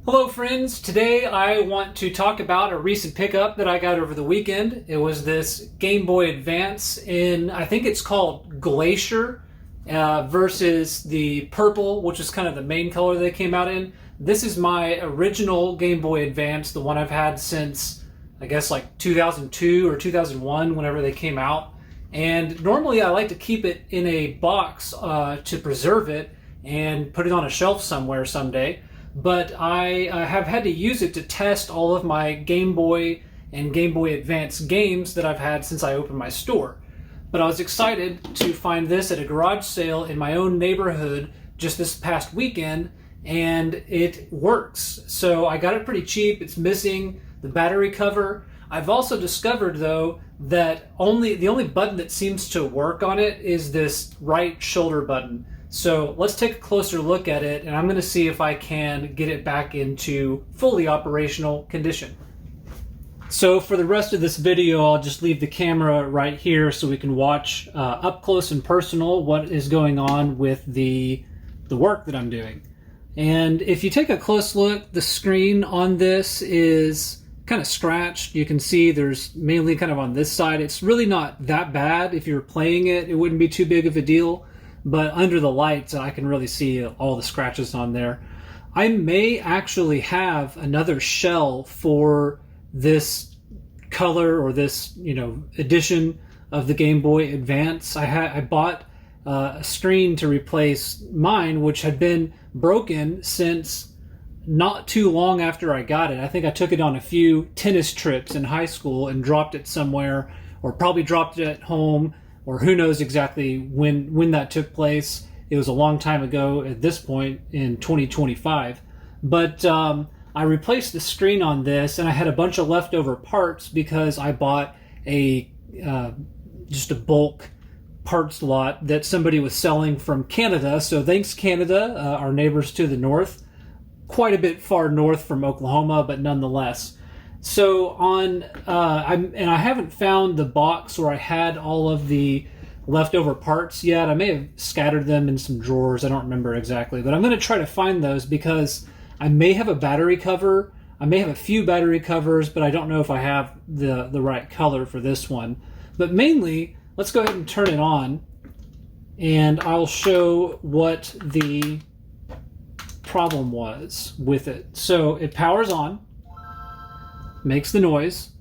Hello friends, today I want to talk about a recent pickup that I got over the weekend. It was this Game Boy Advance in, I think it's called Glacier versus the purple, which is kind of the main color they came out in. This is my original Game Boy Advance, the one I've had since I guess like 2002 or 2001, whenever they came out. And normally I like to keep it in a box to preserve it and put it on a shelf somewhere someday. But I have had to use it to test all of my Game Boy and Game Boy Advance games that I've had since I opened my store. But I was excited to find this at a garage sale in my own neighborhood just this past weekend, and it works. So I got it pretty cheap. It's missing the battery cover. I've also discovered, though, that the only button that seems to work on it is this right shoulder button. So let's take a closer look at it, and I'm going to see if I can get it back into fully operational condition. So for the rest of this video, I'll just leave the camera right here so we can watch up close and personal what is going on with the work that I'm doing. And if you take a close look, the screen on this is kind of scratched. You can see there's mainly kind of on this side. It's really not that bad. If you're playing it, it wouldn't be too big of a deal. But under the lights, I can really see all the scratches on there. I may actually have another shell for this color or this, edition of the Game Boy Advance. I bought a screen to replace mine, which had been broken since not too long after I got it. I think I took it on a few tennis trips in high school and dropped it somewhere, or probably dropped it at home, or who knows exactly when that took place. It was a long time ago at this point in 2025. But I replaced the screen on this, and I had a bunch of leftover parts because I bought just a bulk parts lot that somebody was selling from Canada. So thanks, Canada, our neighbors to the north. Quite a bit far north from Oklahoma, but nonetheless. So I haven't found the box where I had all of the leftover parts yet. I may have scattered them in some drawers. I don't remember exactly, but I'm going to try to find those because I may have a battery cover. I may have a few battery covers, but I don't know if I have the right color for this one. But mainly, let's go ahead and turn it on, and I'll show what the problem was with it. So it powers on, makes the noise,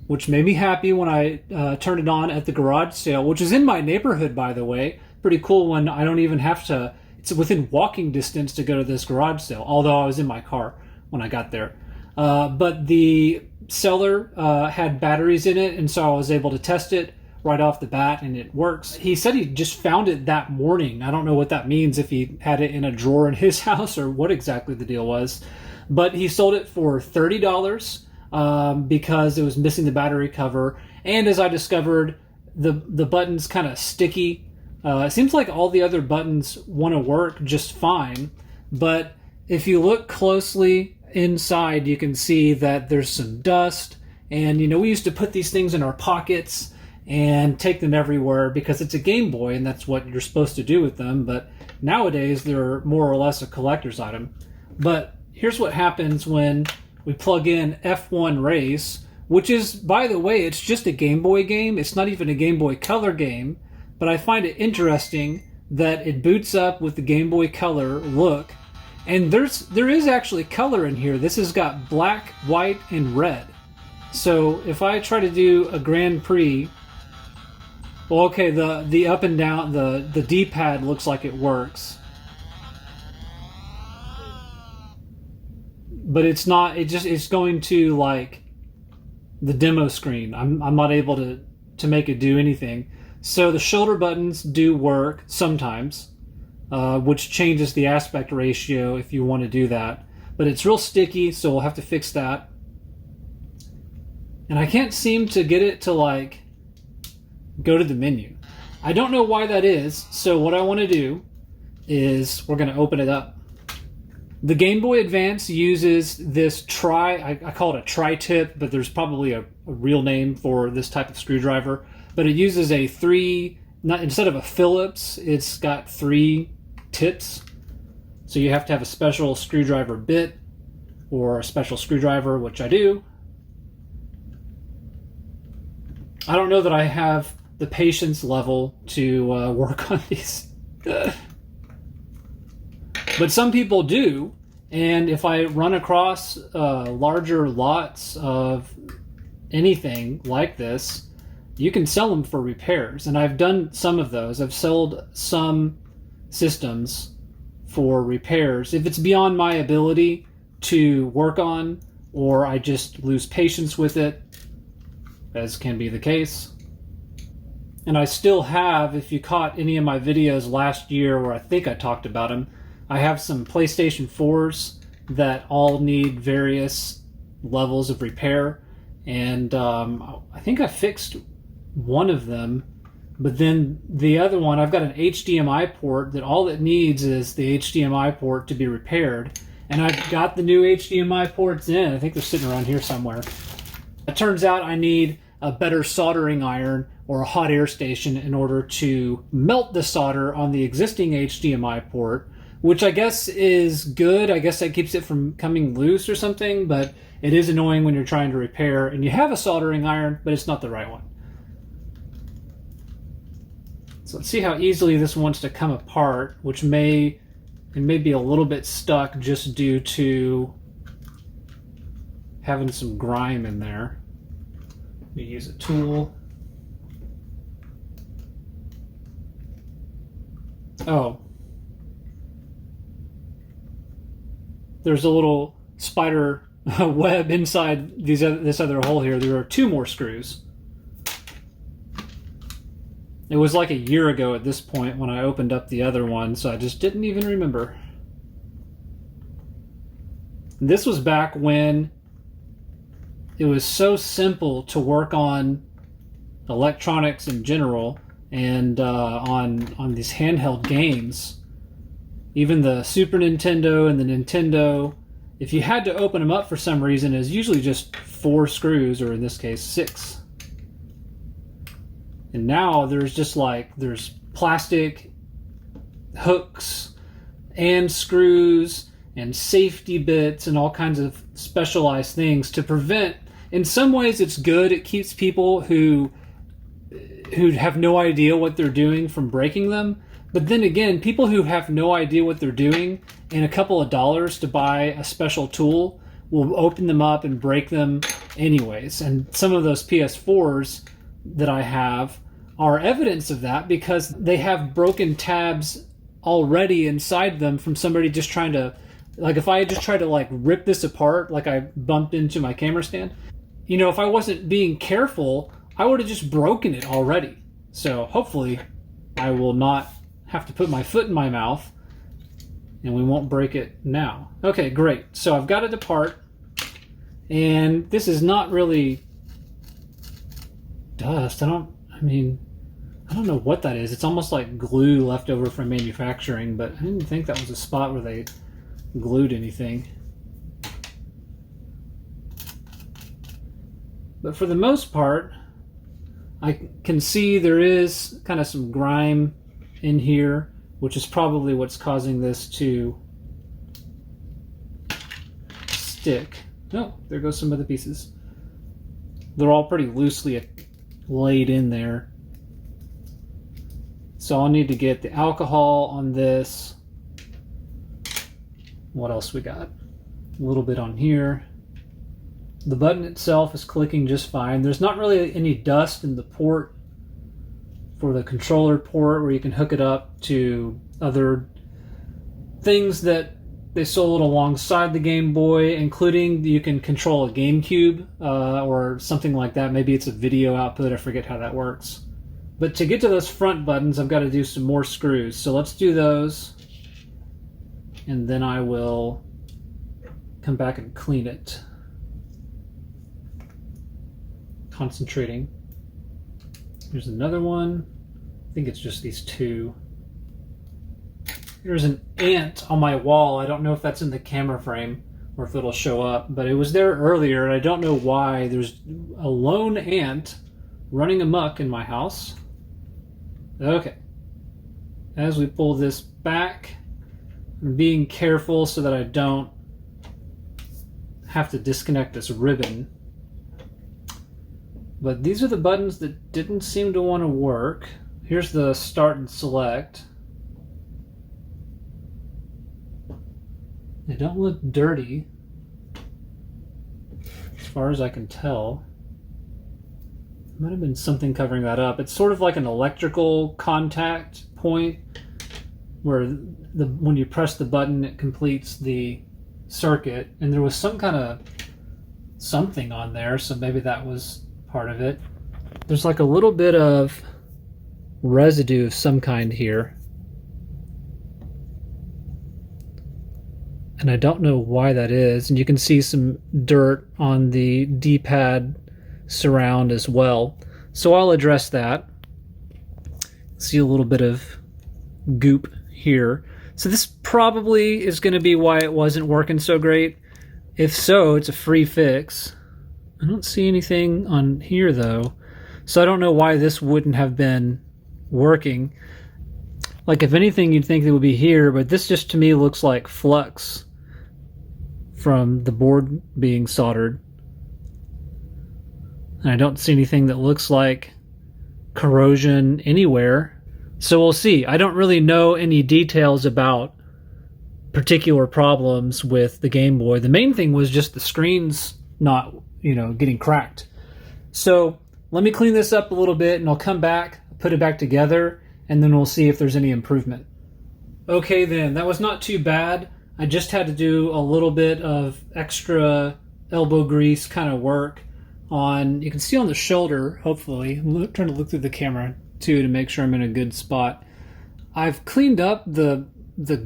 which made me happy when I turned it on at the garage sale, which is in my neighborhood, by the way. Pretty cool when I don't even have to, it's within walking distance to go to this garage sale, although I was in my car when I got there. But the seller had batteries in it, and so I was able to test it right off the bat, and it works. He said he just found it that morning. I don't know what that means, if he had it in a drawer in his house or what exactly the deal was. But he sold it for $30 because it was missing the battery cover. And as I discovered, the button's kind of sticky. It seems like all the other buttons want to work just fine. But if you look closely inside, you can see that there's some dust. And, we used to put these things in our pockets and take them everywhere because it's a Game Boy and that's what you're supposed to do with them. But nowadays, they're more or less a collector's item. But here's what happens when we plug in F1 Race, which is, by the way, it's just a Game Boy game. It's not even a Game Boy Color game, but I find it interesting that it boots up with the Game Boy Color look. And there is actually color in here. This has got black, white, and red. So if I try to do a Grand Prix, well, okay, the up and down, the D-pad looks like it works. But it's not, it's going to like the demo screen. I'm not able to make it do anything. So the shoulder buttons do work sometimes, which changes the aspect ratio if you want to do that. But it's real sticky, so we'll have to fix that. And I can't seem to get it to like go to the menu. I don't know why that is. So what I want to do is we're going to open it up. The Game Boy Advance uses this I call it a tri-tip, but there's probably a real name for this type of screwdriver. But it uses instead of a Phillips, it's got 3 tips. So you have to have a special screwdriver bit or a special screwdriver, which I do. I don't know that I have the patience level to work on these. But some people do, and if I run across larger lots of anything like this, you can sell them for repairs. And I've done some of those. I've sold some systems for repairs. If it's beyond my ability to work on, or I just lose patience with it, as can be the case. And I still have, if you caught any of my videos last year where I think I talked about them, I have some PlayStation 4s that all need various levels of repair. And I think I fixed one of them, but then the other one, I've got an HDMI port that all it needs is the HDMI port to be repaired. And I've got the new HDMI ports in. I think they're sitting around here somewhere. It turns out I need a better soldering iron or a hot air station in order to melt the solder on the existing HDMI port, which I guess is good. I guess that keeps it from coming loose or something, but it is annoying when you're trying to repair and you have a soldering iron, but it's not the right one. So let's see how easily this wants to come apart, which may be a little bit stuck just due to having some grime in there. Let me use a tool. Oh. There's a little spider web inside this other hole here. There are 2 more screws. It was like a year ago at this point when I opened up the other one, so I just didn't even remember. This was back when it was so simple to work on electronics in general and on these handheld games. Even the Super Nintendo and the Nintendo, if you had to open them up for some reason, it's usually just 4 screws, or in this case 6. And now there's plastic hooks and screws and safety bits and all kinds of specialized things to prevent. In some ways it's good. It keeps people who have no idea what they're doing from breaking them. But then again, people who have no idea what they're doing and a couple of dollars to buy a special tool will open them up and break them anyways. And some of those PS4s that I have are evidence of that because they have broken tabs already inside them from somebody just trying to, like if I had just tried to like rip this apart like I bumped into my camera stand, you know, if I wasn't being careful, I would have just broken it already. So hopefully I will not have to put my foot in my mouth and we won't break it now. Okay, great. So I've got it apart, and this is not really dust. I don't know what that is. It's almost like glue left over from manufacturing, but I didn't think that was a spot where they glued anything. But for the most part, I can see there is kind of some grime in here, which is probably what's causing this to stick. Oh, there goes some of the pieces. They're all pretty loosely laid in there. So I'll need to get the alcohol on this. What else we got? A little bit on here. The button itself is clicking just fine. There's not really any dust in the port for the controller port where you can hook it up to other things that they sold alongside the Game Boy, including you can control a GameCube or something like that. Maybe it's a video output. I forget how that works. But to get to those front buttons, I've got to do some more screws. So let's do those, and then I will come back and clean it. Concentrating. Here's another one. I think it's just these 2. There's an ant on my wall. I don't know if that's in the camera frame or if it'll show up, but it was there earlier, and I don't know why. There's a lone ant running amok in my house. Okay. As we pull this back, I'm being careful so that I don't have to disconnect this ribbon. But these are the buttons that didn't seem to want to work. Here's the start and select. They don't look dirty, as far as I can tell. Might have been something covering that up. It's sort of like an electrical contact point where when you press the button, it completes the circuit. And there was some kind of something on there, so maybe that was part of it. There's like a little bit of residue of some kind here. And I don't know why that is. And you can see some dirt on the D-pad surround as well. So I'll address that. See a little bit of goop here. So this probably is going to be why it wasn't working so great. If so, it's a free fix. I don't see anything on here though. So I don't know why this wouldn't have been working. Like if anything you'd think it would be here, but this just to me looks like flux from the board being soldered. And I don't see anything that looks like corrosion anywhere. So we'll see. I don't really know any details about particular problems with the Game Boy. The main thing was just the screen's not, getting cracked. So let me clean this up a little bit and I'll come back, put it back together, and then we'll see if there's any improvement. Okay then, that was not too bad. I just had to do a little bit of extra elbow grease kind of work on, you can see on the shoulder, hopefully. I'm trying to look through the camera too to make sure I'm in a good spot. I've cleaned up the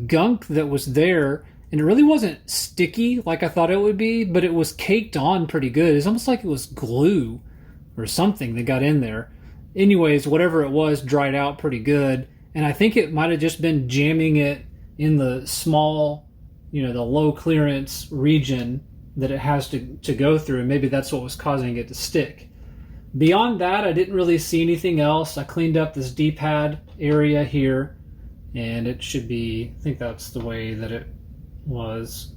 gunk that was there, and it really wasn't sticky like I thought it would be, but it was caked on pretty good. It's almost like it was glue or something that got in there. Anyways, whatever it was dried out pretty good, and I think it might have just been jamming it in the small, the low clearance region that it has to go through, and maybe that's what was causing it to stick. Beyond that, I didn't really see anything else. I cleaned up this D-pad area here, and it should be, I think that's the way that it was.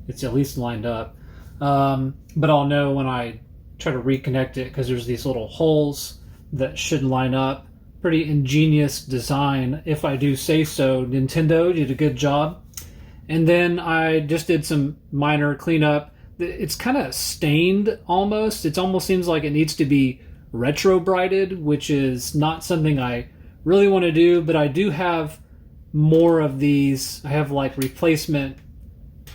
It's at least lined up. But I'll know when I try to reconnect it, because there's these little holes that should line up. Pretty ingenious design, if I do say so. Nintendo did a good job. And then I just did some minor cleanup. It's kind of stained almost. It almost seems like it needs to be retro brighted, which is not something I really want to do, but I do have more of these. I have like replacement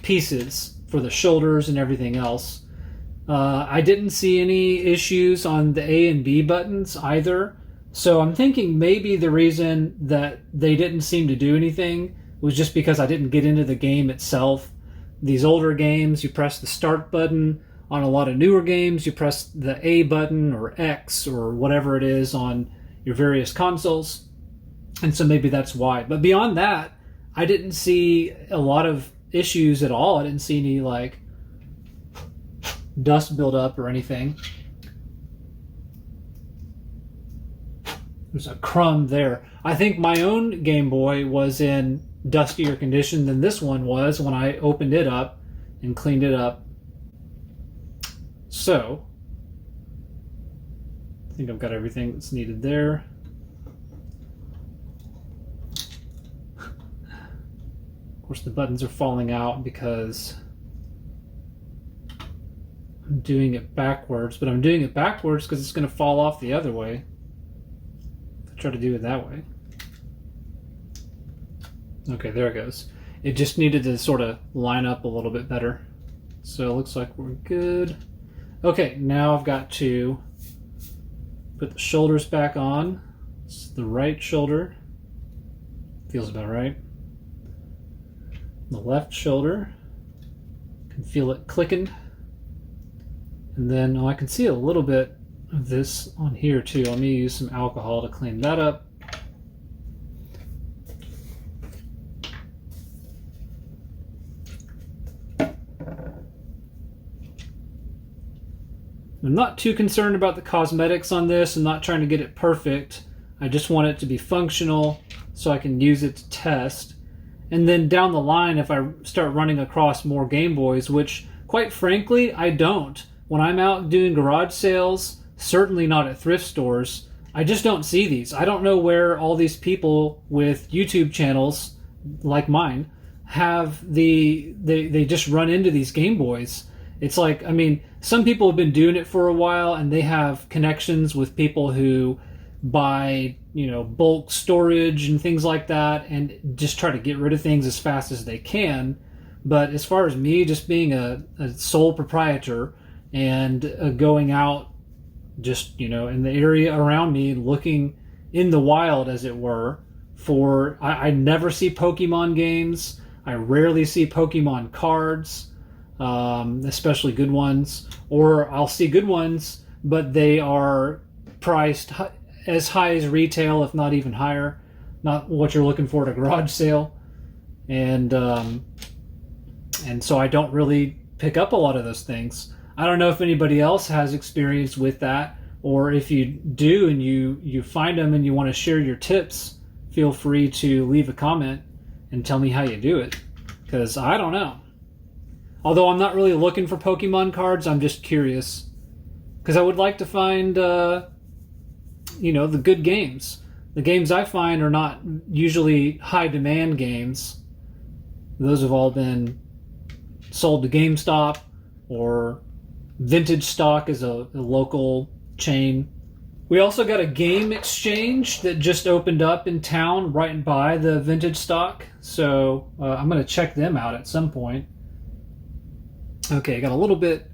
pieces for the shoulders and everything else. I didn't see any issues on the A and B buttons either. So I'm thinking maybe the reason that they didn't seem to do anything was just because I didn't get into the game itself. These older games, you press the start button. On a lot of newer games, you press the A button or X or whatever it is on your various consoles. And so maybe that's why. But beyond that, I didn't see a lot of issues at all. I didn't see any like dust buildup or anything. There's a crumb there. I think my own Game Boy was in dustier condition than this one was when I opened it up and cleaned it up. So, I think I've got everything that's needed there. Of course, the buttons are falling out because I'm doing it backwards, but I'm doing it backwards because it's going to fall off the other way. If I try to do it that way. Okay, there it goes. It just needed to sort of line up a little bit better. So it looks like we're good. Okay, now I've got to put the shoulders back on. It's the right shoulder. Feels about right. The left shoulder. Can feel it clicking. And then I can see a little bit of this on here too. Let me use some alcohol to clean that up. I'm not too concerned about the cosmetics on this. I'm not trying to get it perfect. I just want it to be functional so I can use it to test. And then down the line, if I start running across more Game Boys, which quite frankly, I don't. When I'm out doing garage sales, certainly not at thrift stores, I just don't see these. I don't know where all these people with YouTube channels like mine have they just run into these Game Boys. It's like, I mean, some people have been doing it for a while and they have connections with people who buy, bulk storage and things like that and just try to get rid of things as fast as they can. But as far as me just being a sole proprietor and going out just, in the area around me, looking in the wild, as it were, I never see Pokemon games. I rarely see Pokemon cards, especially good ones. Or I'll see good ones, but they are priced as high as retail, if not even higher. Not what you're looking for at a garage sale. And so I don't really pick up a lot of those things. I don't know if anybody else has experience with that, or if you do and you find them and you want to share your tips, feel free to leave a comment and tell me how you do it, because I don't know. Although I'm not really looking for Pokemon cards, I'm just curious, because I would like to find the good games. The games I find are not usually high demand games. Those have all been sold to GameStop, or Vintage Stock is a local chain. We also got a game exchange that just opened up in town right by the Vintage Stock, so I'm going to check them out at some point. Okay, I got a little bit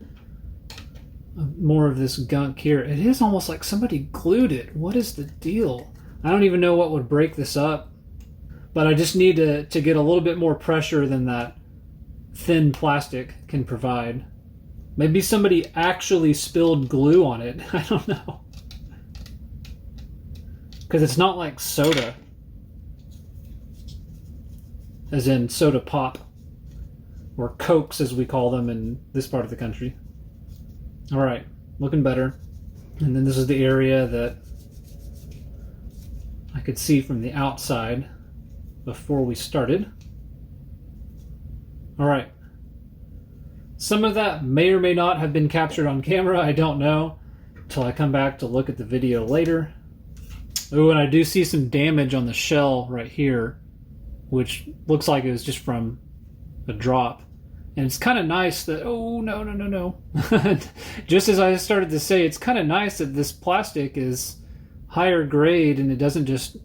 more of this gunk here. It is almost like somebody glued it. What is the deal? I don't even know what would break this up, but I just need to get a little bit more pressure than that thin plastic can provide. Maybe somebody actually spilled glue on it. I don't know. Because it's not like soda. As in soda pop. Or Cokes, as we call them in this part of the country. Alright, looking better. And then this is the area that I could see from the outside before we started. Alright. Some of that may or may not have been captured on camera. I don't know until I come back to look at the video later. Oh, and I do see some damage on the shell right here, which looks like it was just from a drop. And it's kind of nice that, oh, no. Just as I started to say, it's kind of nice that this plastic is higher grade and it doesn't just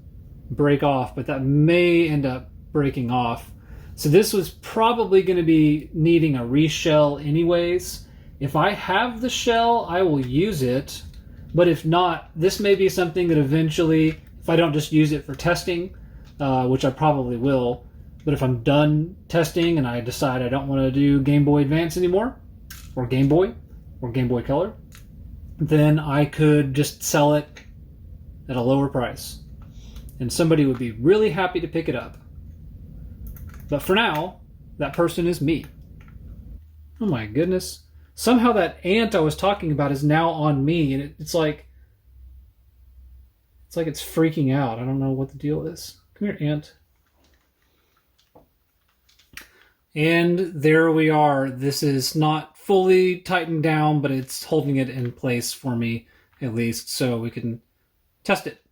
break off, but that may end up breaking off. So this was probably going to be needing a reshell anyways. If I have the shell, I will use it. But if not, this may be something that eventually, if I don't just use it for testing, which I probably will, but if I'm done testing and I decide I don't want to do Game Boy Advance anymore, or Game Boy Color, then I could just sell it at a lower price. And somebody would be really happy to pick it up. But for now, that person is me. Oh my goodness. Somehow that ant I was talking about is now on me, and it's like it's freaking out. I don't know what the deal is. Come here, ant. And there we are. This is not fully tightened down, but it's holding it in place for me, at least, so we can test it.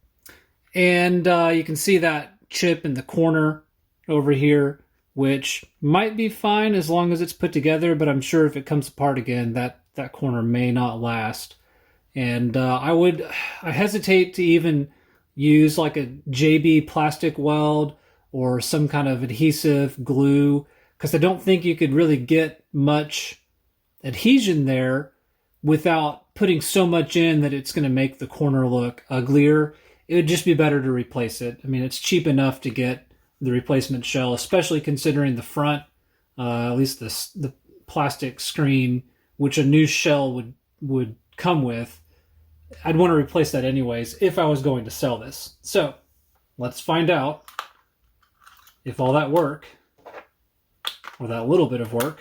And you can see that chip in the corner over here, which might be fine as long as it's put together, but I'm sure if it comes apart again, that corner may not last. And I hesitate to even use like a JB plastic weld or some kind of adhesive glue, because I don't think you could really get much adhesion there without putting so much in that it's going to make the corner look uglier. It would just be better to replace it. I mean, it's cheap enough to get the replacement shell, especially considering the front, at least the plastic screen, which a new shell would come with. I'd want to replace that anyways if I was going to sell this. So let's find out if all that work, or that little bit of work,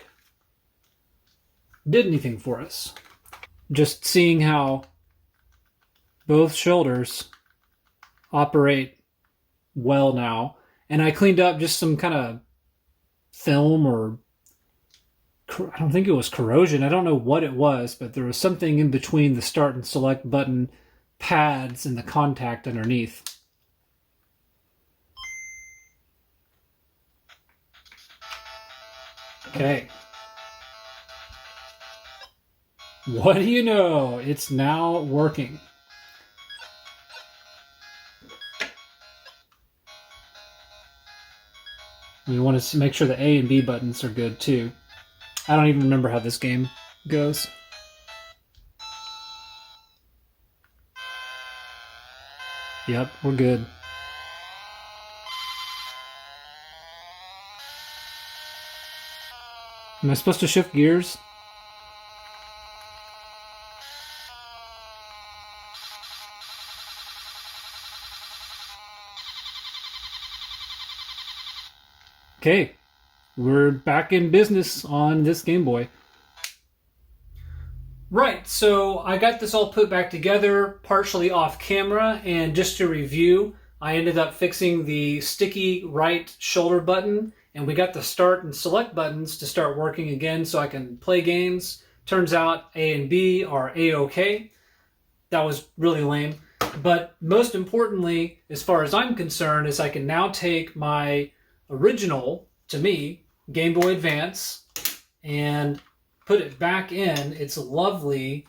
did anything for us. Just seeing how both shoulders operate well now. and I cleaned up just some kind of film, or I don't think it was corrosion. I don't know what it was, but there was something in between the start and select button pads and the contact underneath. Okay. What do you know? It's now working. You want to make sure the A and B buttons are good too. I don't even remember how this game goes. Yep, we're good. Am I supposed to shift gears? Okay, we're back in business on this Game Boy. Right, so I got this all put back together, partially off camera, and just to review, I ended up fixing the sticky right shoulder button, and we got the start and select buttons to start working again so I can play games. Turns out A and B are A-OK. That was really lame. But most importantly, as far as I'm concerned, is I can now take my original, to me, Game Boy Advance and put it back in its lovely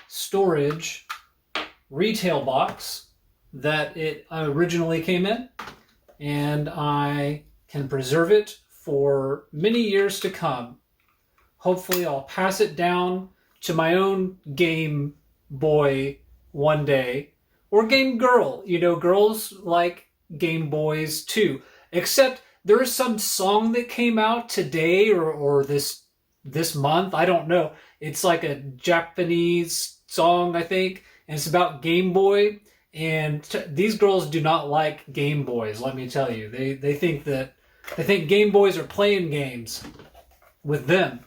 storage retail box that it originally came in, and I can preserve it for many years to come. Hopefully I'll pass it down to my own Game Boy one day, or Game Girl. You know, girls like Game Boys too, except there is some song that came out today or this month. I don't know. It's like a Japanese song, I think, and it's about Game Boy. And these girls do not like Game Boys. Let me tell you, they think Game Boys are playing games with them.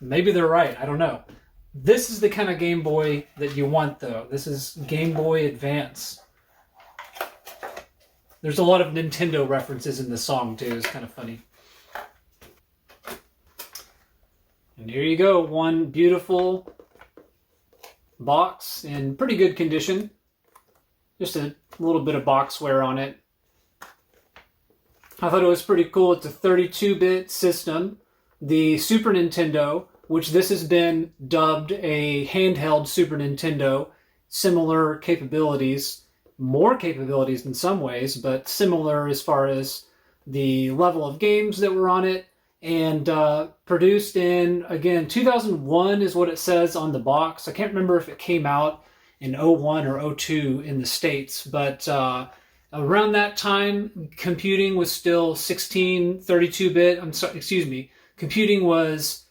Maybe they're right. I don't know. This is the kind of Game Boy that you want, though. This is Game Boy Advance. There's a lot of Nintendo references in the song, too. It's kind of funny. And here you go. One beautiful box in pretty good condition. Just a little bit of box wear on it. I thought it was pretty cool. It's a 32-bit system. The Super Nintendo, which this has been dubbed a handheld Super Nintendo, similar capabilities. More capabilities in some ways, but similar as far as the level of games that were on it, and produced in, again, 2001 is what it says on the box. I can't remember if it came out in 01 or 02 in the States, but around that time, computing was still 32-bit. I'm sorry, excuse me. Computing was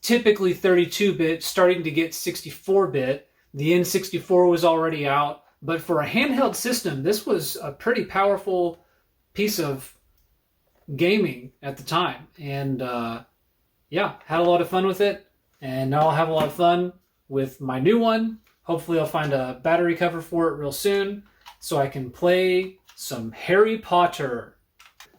typically 32-bit, starting to get 64-bit. The N64 was already out. But for a handheld system, this was a pretty powerful piece of gaming at the time. And yeah, had a lot of fun with it. And now I'll have a lot of fun with my new one. Hopefully I'll find a battery cover for it real soon so I can play some Harry Potter.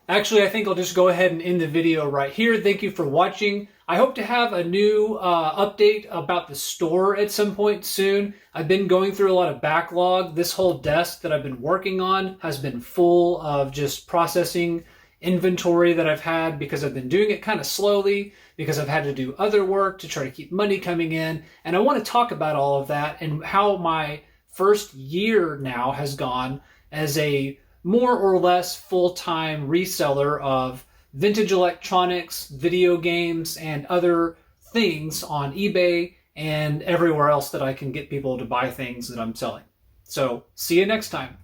Actually, I think I'll just go ahead and end the video right here. Thank you for watching. I hope to have a new update about the store at some point soon. I've been going through a lot of backlog. This whole desk that I've been working on has been full of just processing inventory that I've had because I've been doing it kind of slowly because I've had to do other work to try to keep money coming in. And I want to talk about all of that and how my first year now has gone as a more or less full-time reseller of vintage electronics, video games, and other things on eBay and everywhere else that I can get people to buy things that I'm selling. So, see you next time.